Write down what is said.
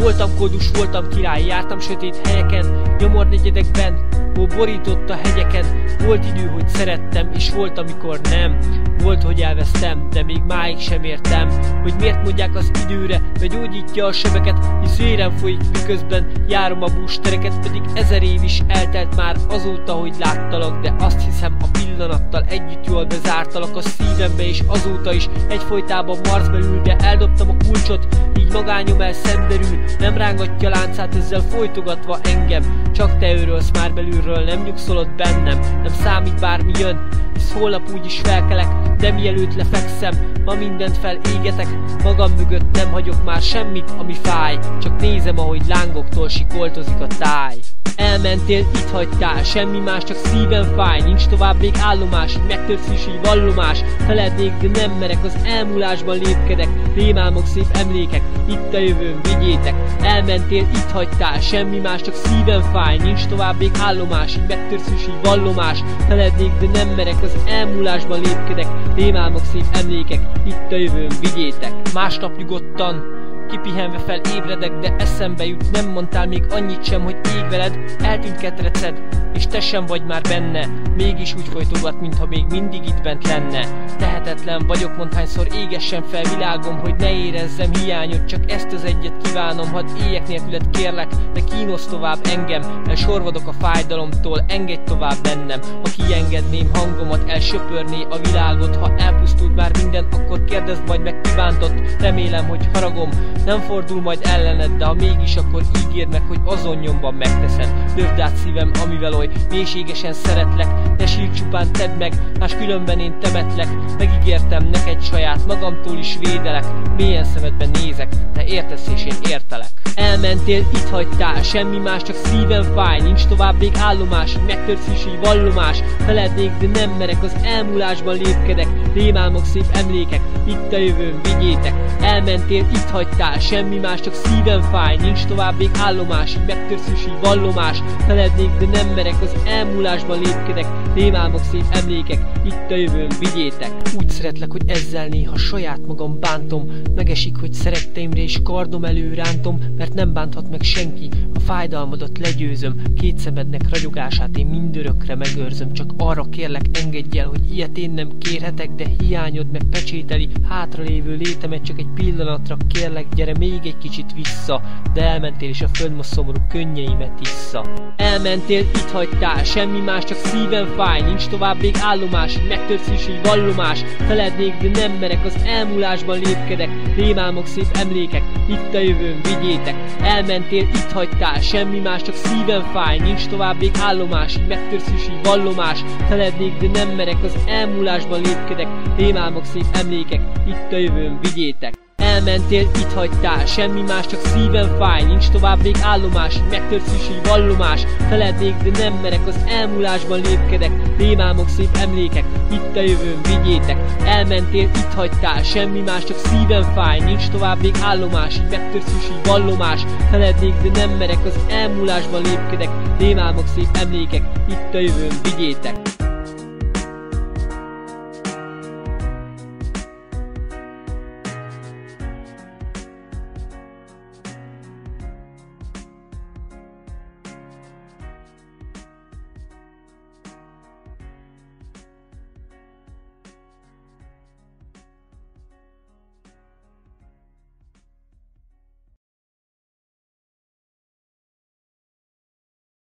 Voltam koldus, voltam király, jártam sötét helyeken, nyomornegyedekben, hó borított a hegyeken. Volt idő, hogy szerettem, és volt, amikor nem. Volt, hogy elvesztem, de még máig sem értem, hogy miért mondják az időre, begyógyítja a sebeket, hisz vérem folyik, miközben járom a bústereket. Pedig 1000 év is eltelt már azóta, hogy láttalak, de azt hiszem, a pillanattal együtt jól bezártalak a szívembe, és azóta is egyfolytában marc belül, de eldobtam a kulcsot, így magányom elszenderül. Nem rángatja láncát, ezzel folytogatva engem, csak te őrölsz már belülről, nem nyugszol ott bennem. Nem számít bármi jön, hisz holnap úgyis felkelek, de mielőtt lefekszem, ma mindent felégetek. Magam mögött nem hagyok már semmit, ami fáj, csak nézem, ahogy lángoktól sikoltozik a táj. Elmentél, itt hagytál, semmi más, csak szívem fáj. Nincs tovább még állomás, így megtörsz is, így vallomás. Felednék, de nem merek, az elmúlásban lépkedek. Rémálmok, szép emlékek, itt a jövőm, vigyétek. Elmentél, itt hagytál, semmi más, csak szívem fáj. Nincs tovább még állomás, így megtörsz is, így vallomás. Felednék, de nem merek, az elmúlásban lépkedek. Rémálmok, szép emlékek, itt a jövőm, vigyétek. Másnap nyugodtan kipihenve felébredek, de eszembe jut, nem mondtál még annyit sem, hogy ég veled. Eltűnt ketreced, és te sem vagy már benne, mégis úgy folytogat, mintha még mindig itt bent lenne. Tehetetlen vagyok, mondhányszor égessen fel világom, hogy ne érezzem hiányot, csak ezt az egyet kívánom. Hadd éljek nélküled, kérlek, de kínosz tovább engem. Elsorvadok a fájdalomtól, engedj tovább bennem. Ha kiengedném hangomat, elsöpörné a világot. Ha elpusztult már minden, akkor kérdezd majd meg, kibántott. Remélem, hogy haragom nem fordul majd ellened, de ha mégis, akkor ígérd meg, hogy azon nyomban megteszed. Dövd át szívem, amivel oly mélységesen szeretlek, ne sírj, csupán tedd meg, máskülönben én temetlek. Megígértem neked, saját magamtól is védelek. Mélyen szemedben nézek, te értesz és én értelek. Elmentél, itt hagytál, semmi más, csak szívem fáj. Nincs tovább még állomás, így megtörsz is, így vallomás. Felednék, de nem merek, az elmúlásban lépkedek. Rémálmok, szép emlékek, itt a jövőm, vigyétek. Elmentél, itt hagytál, semmi más, csak szívem fáj. Nincs tovább még állomás, így megtörsz is, így vallomás. Felednék, de nem merek, az elmúlásban lépkedek. Rémálmok, szép emlékek, itt a jövőm, vigyétek. Úgy szeretlek, hogy ezzel néha saját magam bántom. Megesik, hogy szeretteimre is kardom elő rántom, mert nem bánthat meg senki, a fájdalmadat legyőzöm. Két szemednek ragyogását én mindörökre megőrzöm. Csak arra kérlek, engedj el, hogy ilyet én nem kérhetek, de hiányod meg pecsételi hátralévő létemet. Csak egy pillanatra kérlek, gyere még egy kicsit vissza, de elmentél, és a föld most szomorú könnyeimet issza. Elmentél, itt hagytál, semmi más, csak szívem fáj. Nincs tovább még állomás, így megtörsz is, így vallomás. Felednék, de nem merek, az elmúlásban lépkedek. Rémálmok, szép emlékek, itt a jövőm, vigyétek. Elmentél, itt hagytál, semmi más, csak szívem fáj. Nincs tovább még állomás, így megtörsz is, így vallomás. Felednék, de nem merek, az elmúlásban lépkedek. Rémálmok, szép emlékek, itt a jövőm, vigyétek. Elmentél, itt hagytál, semmi más, csak szívem fáj. Nincs tovább még állomás, így megtörsz is, így vallomás. Felednék, de nem merek, az elmúlásban lépkedek. Rémálmok, szép emlékek, itt a jövőm, vigyétek. Elmentél, itt hagytál, semmi más, csak szívem fáj. Nincs tovább még állomás, így megtörsz is, így vallomás. Felednék, de nem merek, az elmúlásban lépkedek. Rémálmok, szép emlékek, itt a jövőm, vigyétek.